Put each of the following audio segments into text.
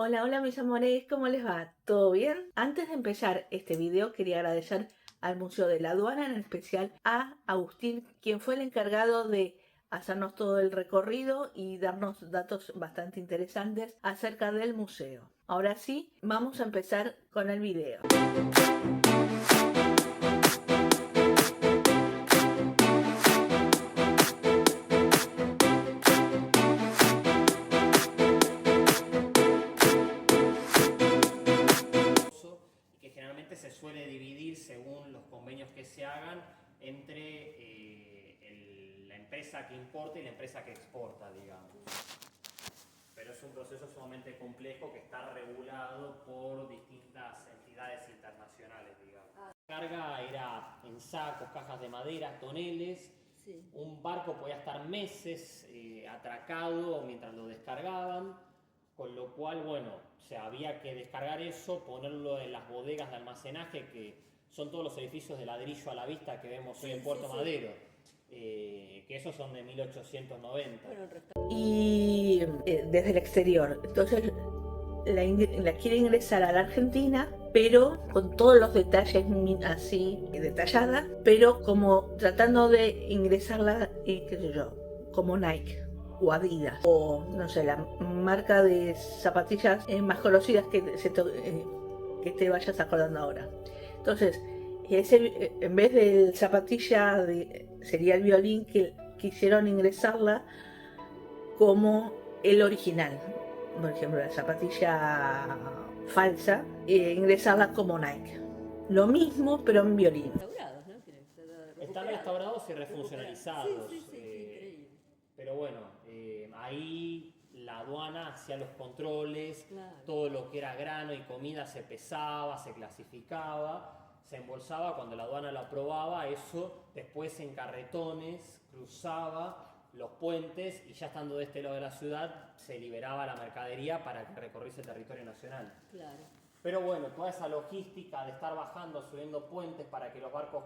Hola, hola mis amores, ¿cómo les va? ¿Todo bien? Antes de empezar este video quería agradecer al Museo de la Aduana, en especial a Agustín, quien fue el encargado de hacernos todo el recorrido y darnos datos bastante interesantes acerca del museo. Ahora sí, vamos a empezar con el video. Y que generalmente se suele dividir según los convenios que se hagan entre la empresa que importa y la empresa que exporta, digamos. Pero es un proceso sumamente complejo que está regulado por distintas entidades internacionales, digamos. La carga era en sacos, cajas de madera, toneles. Sí. Un barco podía estar meses atracado mientras lo descargaban, con lo cual, bueno, o sea, había que descargar eso, ponerlo en las bodegas de almacenaje, que son todos los edificios de ladrillo a la vista que vemos hoy en Puerto Madero. Que esos son de 1890. Y desde el exterior. Entonces la quiere ingresar a la Argentina, pero con todos los detalles así detalladas, pero como tratando de ingresarla, qué sé yo, como Nike o Adidas o no sé, la marca de zapatillas más conocidas que te vayas acordando ahora. Entonces, en vez de zapatilla sería el violín, que quisieron ingresarla como el original. Por ejemplo, la zapatilla falsa, ingresarla como Nike. Lo mismo, pero en violín. Están restaurados y refuncionalizados. Sí, increíble. Pero bueno, ahí la aduana hacía los controles, claro. Todo lo que era grano y comida se pesaba, se clasificaba, se embolsaba. Cuando la aduana lo aprobaba, eso después en carretones cruzaba los puentes y ya estando de este lado de la ciudad se liberaba la mercadería para que recorriese el territorio nacional. Claro. Pero bueno, toda esa logística de estar bajando, subiendo puentes para que los barcos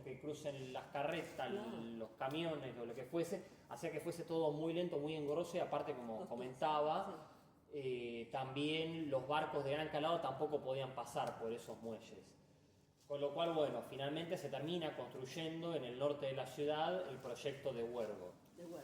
que crucen las carretas, claro. Los camiones o lo que fuese, hacía que fuese todo muy lento, muy engorroso y aparte, como comentaba, también los barcos de gran calado tampoco podían pasar por esos muelles. Con lo cual, bueno, finalmente se termina construyendo en el norte de la ciudad el proyecto de Huergo,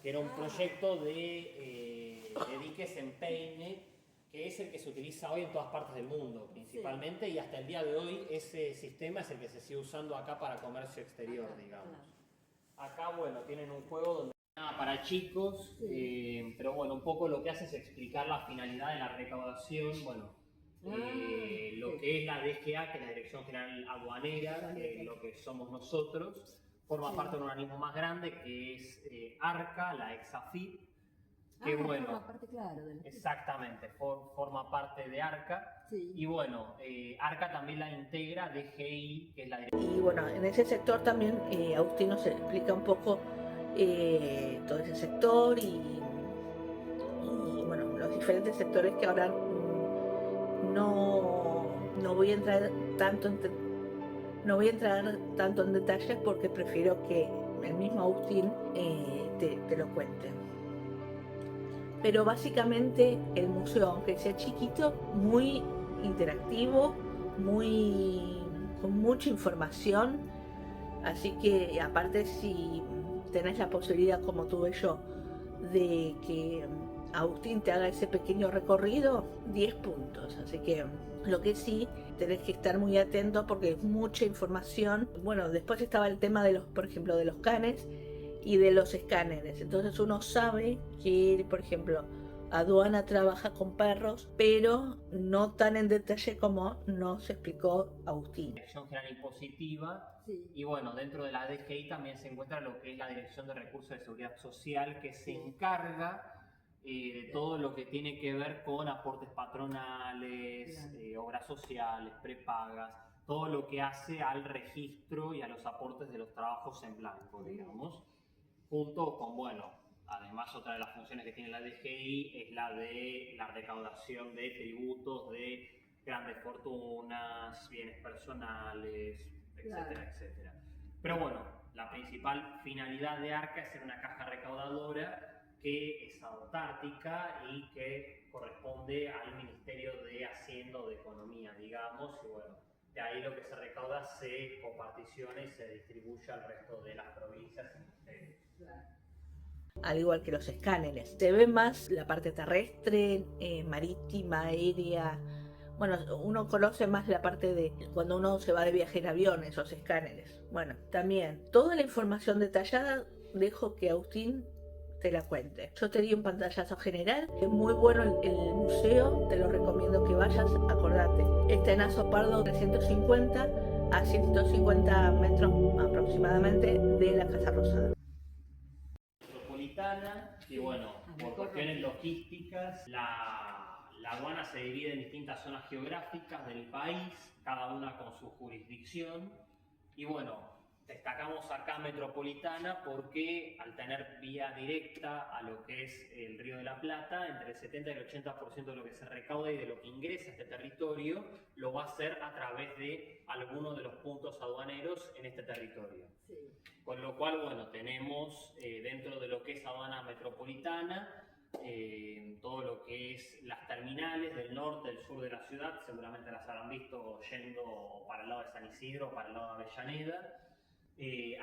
que era un proyecto de diques en peine, que es el que se utiliza hoy en todas partes del mundo principalmente, sí. Y hasta el día de hoy ese sistema es el que se sigue usando acá para comercio exterior, acá, digamos. Claro. Acá, bueno, tienen un juego donde nada para chicos, sí. Pero bueno, un poco lo que hace es explicar la finalidad de la recaudación, bueno, lo que es la DGA, que es la Dirección General Aduanera, lo que somos nosotros, forma parte de un organismo más grande que es ARCA, la EXAFIP, que bueno, forma parte, claro, de exactamente, forma parte de ARCA, sí. Y bueno, ARCA también la integra DGI, que es la Dirección. Y bueno, en ese sector también Agustín nos explica un poco todo ese sector y bueno, los diferentes sectores que ahora no voy a entrar tanto en detalles porque prefiero que el mismo Agustín te lo cuente. Pero básicamente el museo, aunque sea chiquito, muy interactivo, con mucha información. Así que aparte, si tenés la posibilidad, como tuve yo, de que Agustín te haga ese pequeño recorrido, 10 puntos. Así que lo que sí, tenés que estar muy atento porque es mucha información. Bueno, después estaba el tema de por ejemplo, de los canes y de los escáneres. Entonces uno sabe que, por ejemplo, aduana trabaja con perros, pero no tan en detalle como nos explicó Agustín. Dirección General Impositiva, sí. Y bueno, dentro de la DGI también se encuentra lo que es la Dirección de Recursos de Seguridad Social, que se encarga de todo lo que tiene que ver con aportes patronales, obras sociales, prepagas, todo lo que hace al registro y a los aportes de los trabajos en blanco, digamos, junto con, bueno, además otra de las funciones que tiene la DGI es la de la recaudación de tributos de grandes fortunas, bienes personales, etcétera, claro. Etcétera. Pero bueno, la principal finalidad de ARCA es ser una caja recaudadora que es autártica y que corresponde al Ministerio haciendo de economía, digamos, y bueno, de ahí lo que se recauda se comparticiona y se distribuye al resto de las provincias y ministerios. Al igual que los escáneres. Se ve más la parte terrestre, marítima, aérea. Bueno, uno conoce más la parte de cuando uno se va de viaje en avión, esos escáneres. Bueno, también toda la información detallada dejo que Agustín te la cuente. Yo te di un pantallazo general, es muy bueno el museo, te lo recomiendo que vayas, acordate. Está en Aso Pardo 350 a 150 metros aproximadamente de la Casa Rosada. Y bueno, por cuestiones logísticas, la aduana se divide en distintas zonas geográficas del país, cada una con su jurisdicción. Y bueno, destacamos acá Metropolitana porque al tener vía directa a lo que es el Río de la Plata, entre el 70 y el 80% de lo que se recauda y de lo que ingresa a este territorio lo va a hacer a través de algunos de los puntos aduaneros en este territorio. Sí. Con lo cual, bueno, tenemos dentro de lo que es aduana metropolitana, todo lo que es las terminales del norte, del sur de la ciudad, seguramente las habrán visto yendo para el lado de San Isidro, para el lado de Avellaneda.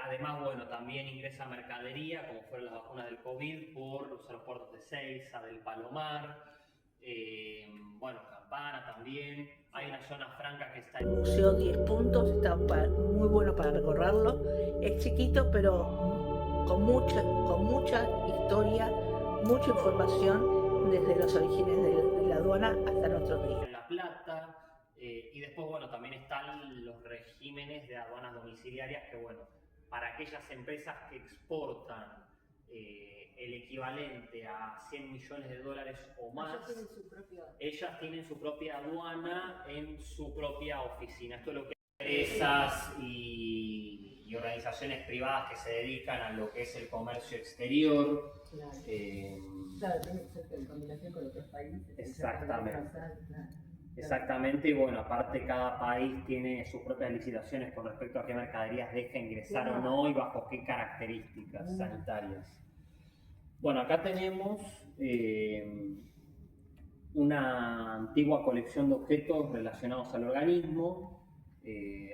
Además, bueno, también ingresa mercadería, como fueron las vacunas del COVID, por los aeropuertos de Seiza, del Palomar, bueno, Campana también. Hay una zona franca que está... El museo 10 puntos, está muy bueno para recorrerlo. Es chiquito, pero con mucha historia, mucha información desde los orígenes de la aduana hasta nuestros días. La Plata, y después, bueno, también están los regímenes de aduanas domiciliarias que, bueno, para aquellas empresas que exportan el equivalente a 100 millones de dólares o más, ellas tienen su propia aduana en su propia oficina. Esto es lo que empresas y organizaciones privadas que se dedican a lo que es el comercio exterior. Claro, claro, tiene que ser en combinación con otros países. Exactamente. Exactamente, y bueno, aparte cada país tiene sus propias licitaciones con respecto a qué mercaderías deja ingresar o no y bajo qué características sanitarias. Bueno, acá tenemos una antigua colección de objetos relacionados al organismo.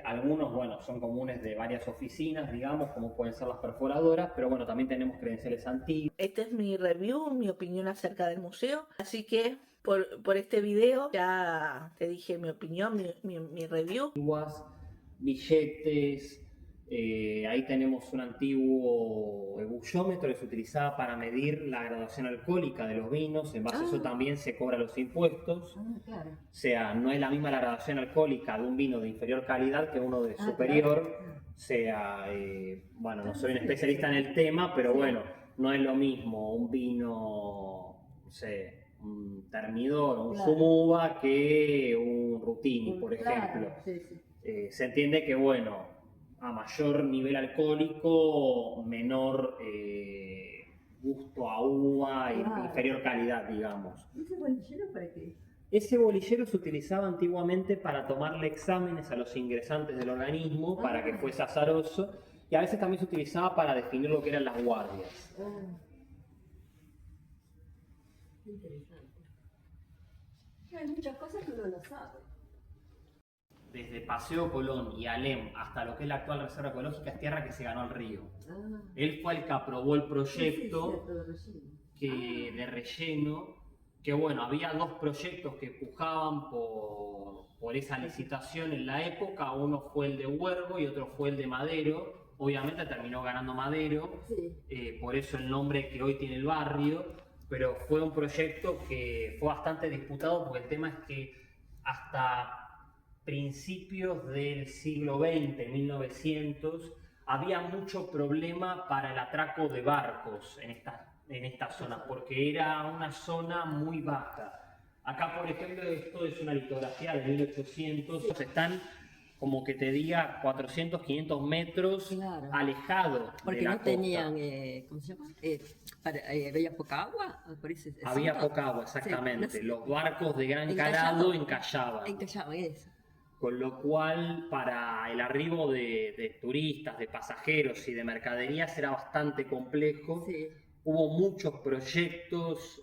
Algunos, bueno, son comunes de varias oficinas, digamos, como pueden ser las perforadoras, pero bueno, también tenemos credenciales antiguas. Este es mi review, mi opinión acerca del museo, así que por este video ya te dije mi opinión, mi review. Billetes, ahí tenemos un antiguo ebullómetro que se utilizaba para medir la graduación alcohólica de los vinos, en base a eso también se cobran los impuestos. Claro. O sea, no es la misma la graduación alcohólica de un vino de inferior calidad que uno de superior. Claro. O sea, bueno, no soy un especialista en el tema, pero bueno, no es lo mismo un vino, no sé, un Termidor, un Sumuba que un Rutini, por ejemplo. Se entiende que, bueno, a mayor nivel alcohólico, menor gusto a uva y inferior calidad, digamos. ¿Ese bolillero para qué? Ese bolillero se utilizaba antiguamente para tomarle exámenes a los ingresantes del organismo, para que fuese azaroso, y a veces también se utilizaba para definir lo que eran las guardias. Interesante. Hay muchas cosas que uno no sabe. Desde Paseo Colón y Alem hasta lo que es la actual reserva ecológica es tierra que se ganó al río. Él fue el que aprobó el proyecto de relleno, que bueno, había dos proyectos que pujaban por esa licitación en la época. Uno fue el de Huergo y otro fue el de Madero. Obviamente terminó ganando Madero, por eso el nombre que hoy tiene el barrio. Pero fue un proyecto que fue bastante disputado porque el tema es que hasta principios del siglo XX, 1900, había mucho problema para el atraco de barcos en estas zonas, porque era una zona muy baja. Acá, por ejemplo, esto es una litografía de 1800, están como que te diga 400, 500 metros alejado porque de la no costa. Tenían, ¿cómo se llama? ¿Había poca agua? Por eso había poca agua, exactamente. Los barcos de gran calado encallaban. Encallaban, eso. Con lo cual, para el arribo de turistas, de pasajeros y de mercaderías era bastante complejo. Hubo muchos proyectos